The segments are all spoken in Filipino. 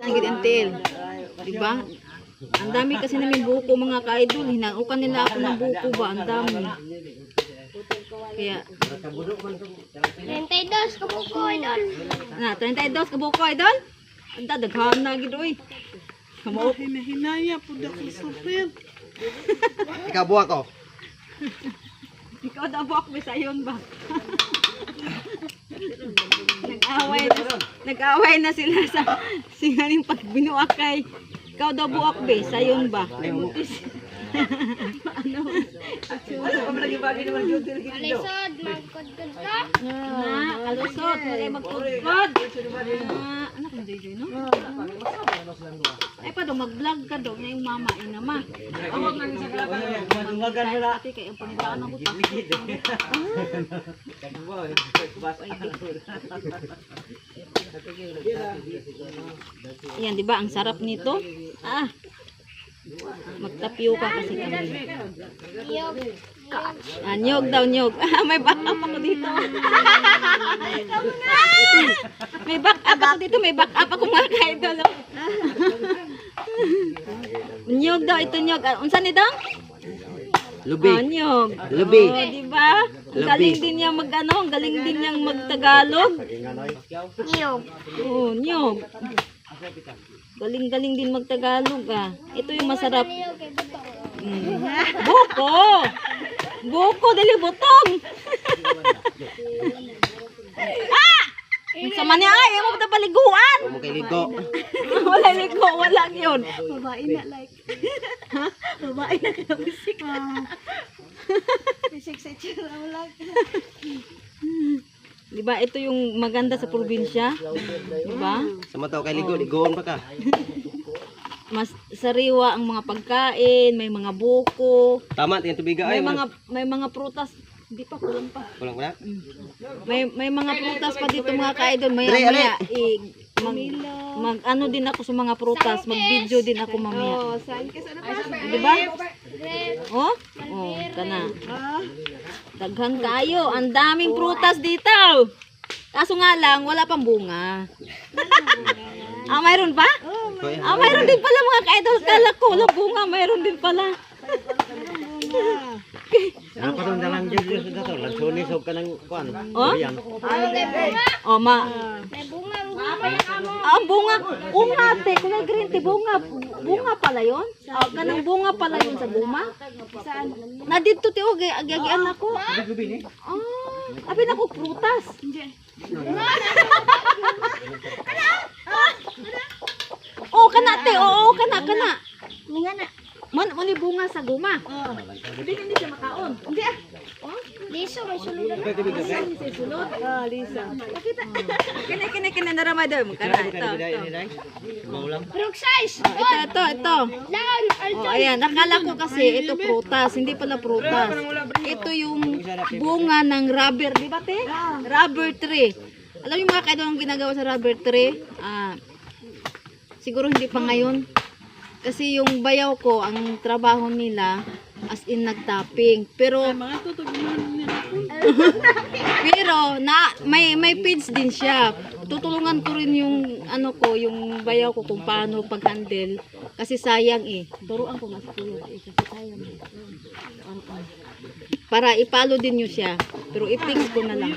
Nagidintil. Diba? Ang dami kasi namin buko mga ka-idol. Hinaukan nila ako ng buko ba? Ang dami. Kaya 32 ka buko, idol. 32 ka buko, idol? Ang dadaghan na gid oy. Kamo Hinahinaya po ako super. Ikaw buha ko. ikaw daw buwak bisayon ba? Nag-away na sila sa singaling pagbinuakay. Ikaw daw buwak be, sayon ba? Ano? Alisod, magkudkod ka. Kalusot, nalay magkudkod. Anak mo Joy no? Ay pa daw, mag-vlog ka daw ngayong mama, inama. Awag nang isa ka lang. Ate, kaya ang pangdaan ako pa. Yan, di ba? Ang sarap nito. Magtapyoka kasi kami. Nyog daw, nyog. May backup ako dito. May backup ako dito. May backup ako mga ka-idol. Nyog daw, ito nyog. Unsan ni daw? Lubi. Nyog. Lubi. Diba? Ang galing din niya mag-ano, ang galing din niyang mag-Tagalog. Niyog. Oo, nyog. Galing-galing din mag-Tagalog Ito yung masarap. Buko! Buko, dali butong! Sama niya ay, ayaw mo na paliguan! Huwag mo kay ligo. Wala ligo, wala yun. Babae na like. Ha? Babae na kaya bisik. Bisik sa itsura mo lang. Diba, ito yung maganda sa probinsya. Diba? Sama tao kay ligo, ligoon pa ka. Mas sariwa ang mga pagkain, may mga buko, Tama, tingin tubiga ay. may mga prutas. Hindi pa, kulang pa. Kulang wala. May mga prutas pa dito mga ka-idol. Maya mag ano din ako sa mga prutas, mag-video din ako mamaya. Di ba? Oh? Oh, kana. Daghan kayo, ang daming prutas dito. Kaso nga lang wala pang bunga. Mayroon pa? Mayroon din pala mga ka-idol. Kala ko wala bunga, mayroon din pala. Ano pa itong dalang dyan sa dato? Lansunis o ka ng kuan? Oh? Oh, May bunga, ang bunga, ate, kulay green tea, bunga pala yun? Kanang bunga pala yun sa guma? Saan? Nadito ti og agian ako. Abi na ko prutas. Oh, kana te, oo, kana. Nga na. Man bunga sa guma. Hindi hindi siya makaon. Hindi Liso, may suludan. sulod. Lisa. Pakita. Kina naramay daw mo kana ito. Frog size. Ito. Down, Oh, ayan, nakala ko kasi ito prutas, hindi pala prutas. Ito yung bunga ng rubber, di ba te? Rubber tree. Alam niyo mga kaidol ang ginagawa sa rubber tree? Siguro hindi pa ngayon. Kasi yung bayaw ko, ang trabaho nila as in nagtapping. Pero may feeds din siya. Tutulungan ko rin yung yung bayaw ko kung paano pag-handle kasi sayang Turuan ko mas kuya kasi sayang. Para ipalo din niyo siya. Pero i-fix ko na lang.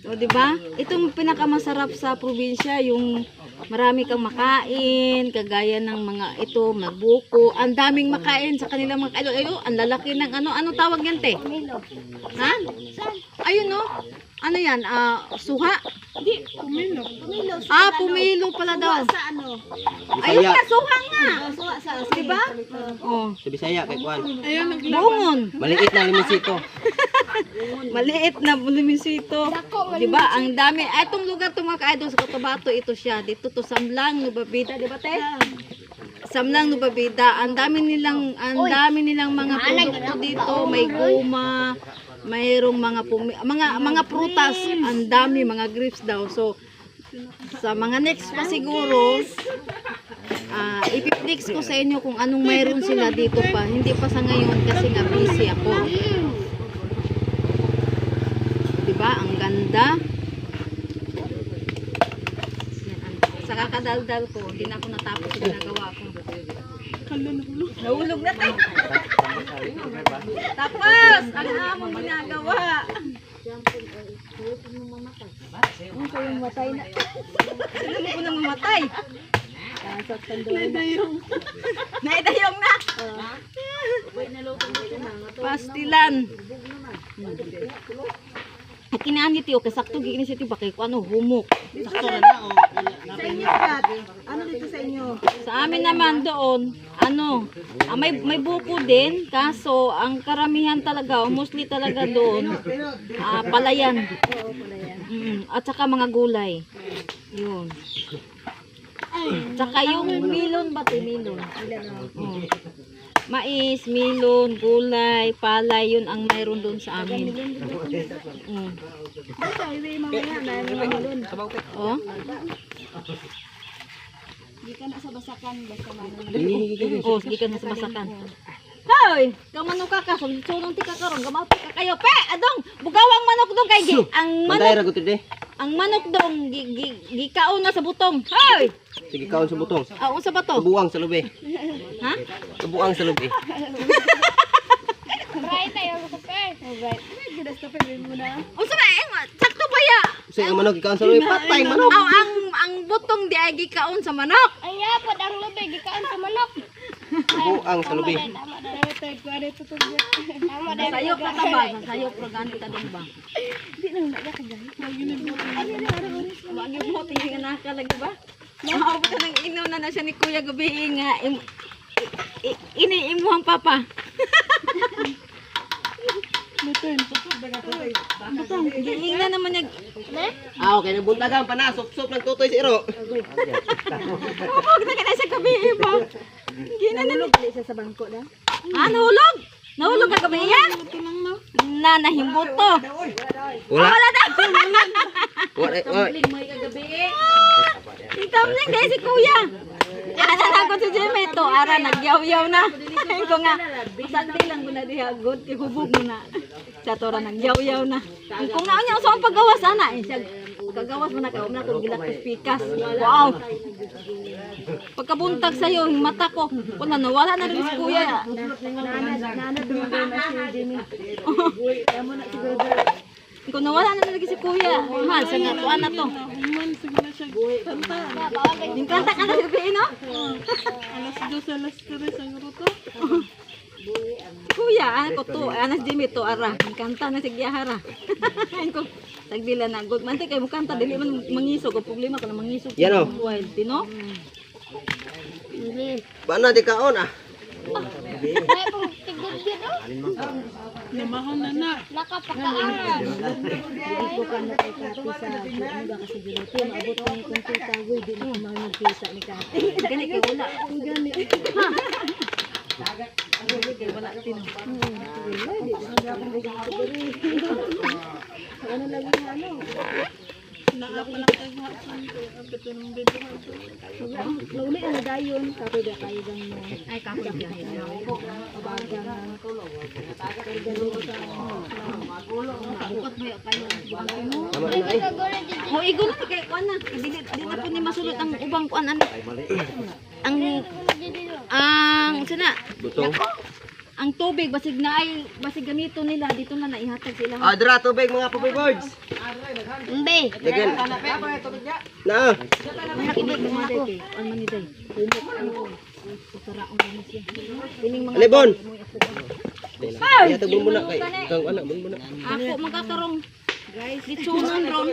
O di ba? Itong pinakamasarap sa probinsya yung marami kang makain, kagaya ng mga magbuko. Ang daming makain sa kanilang mga kaidol. Ayun, ang lalaki ng ano tawag yan, te? Ha? Ayun, no? Ano yan? Suha? Hindi, pumilo. Pumilo pala daw. Sa ano? Ayun nga, suha nga. Suwa sa Diba? Oh, Sa Bisaya kay kuan. Ayun, bungon. Maliit na limisito. Maliit na bulimisito. Diba? Ang dami. Itong lugar to mga ka-idol sa Cotabato, ito siya. Dito to Samlang, Nubabida. Diba, te? Samlang, Nubabida. Ang dami nilang mga produkto dito. May guma, mayroong mga prutas. Ang dami, mga grapes daw. So, sa mga next pa siguro, ipiplex ko sa inyo kung anong mayroon sila dito pa. Hindi pa sa ngayon kasi nga busy ako. Diba? Ang ganda. sa kakadaldal ko, hindi na ako natapos sa ginagawa ko. Kalululo. Nahulog na tayo. Tapos, ang among ginagawa. Ang ko yung matay na. Sino ko nang mamatay? Naidayong. Naidayong na. Pastilan. Kinaan tiyo kasakto gini si tiyo kay ano humok. Sakto na na. Sa inyo, Kat. Ano dito sa inyo? Sa amin naman doon, ano, may buko din, kaso ang karamihan talaga, mostly talaga doon, palayan. At saka mga gulay. Yun. Tsaka yung milon ba ito? Milon. Mais, milon, gulay, palay, yun ang mayroon doon sa amin. Oh. Di ka na sa basakan, basta Oh, sige ka na sa basakan. Hoy, kamano ka ka, sunong ti ka karon, gamapit ka kayo. Pe, adong, bugawang manok dong kay Pantay ra gud di. ang manok dong gikaon na sa butong. Hoy, Sige kaon sa butong. unsa ba to? Buang sa lubi. Ha? Buang sa lubi. right tayo ko pe. Right. Unsa ba? Sakto ba ya? Sige ang manok ikaon sa lubi. Patay manok. Aw, ang butong di ay gikaon sa manok. Ang yapod ang lubig ikaon sa manok. Buang sa lubi. Tama dai. Sayop na ta ba? Sayop ra gani ta dong ba? Wagi mo tingin na ka lagi ba? Maabot ka ng inaw na siya ni Kuya gabi nga iniimuhang papa. Butang, giing na naman niya. Okay, nagbuntagan pa na. Sup-sup ng tutoy si Iro. Huwag na ka na sa gabi ba? Ginanulog siya sa bangko na. Ah, nahulog? Nahulog ka gabi yan? Na nahimbot to. Wala. Wala daw. Wala. Tumbling mo kagabi. Tumbling dahil si Kuya. Ana na ko si Jimmy to. Ara, nagyaw-yaw na. Ko nga, sandi lang ko na dihagod. Ihubog mo na. Sa tora, nagyaw-yaw na. Kung nga niya, saan paggawas sana? Kagawas mo na ka. Umna kong gilakos pikas. Wow. Pagkabuntag sa'yo, yung mata ko. Kung nawala na rin si Kuya. Kung nawala na rin si Kuya. Mahal, sa nga tuan na to. Yung kanta ka na si Kuya, no? Alas 2, alas 3 ang ruto. Kuya, ano ko to? Anas Jimmy to, ara. Yung kanta na si Giyahara. Ayun ko, tagdila na. Good man, kay mo kanta, dili man mangisog. Ang problema ko na mangisog. Yan o. Wild, tino? Ba na di kaon ah. Ay pang tigod gyud oh. Namahan na na. Nakapakaangan. Gani kay wala. Gani. Kay wala tino. Naap lang tayo hapon. Abot ng bebe hapon. Ay, kapag yan. Bukot mo yung kayo. Tama na ay. O, igo na kay kuan na. Dili na po ni masulot ang ubang kuan ano. Ang sana. Butong. Ang tubig basig na ay basig gamito nila dito na naihatag sila. Dira tubig mga puppy birds. Mbe. Dagan. Na. Nakibig mo ako. Ano man ni day? Saraon na siya. Pining mga Alibon. Ya tubong muna kay. Kang ana muna. ako magkakarong guys, litsunon ron.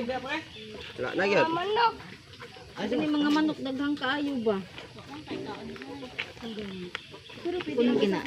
Wala na gyud. Manok. Ini mga manok daghang kaayo ba? Pero pwede gina.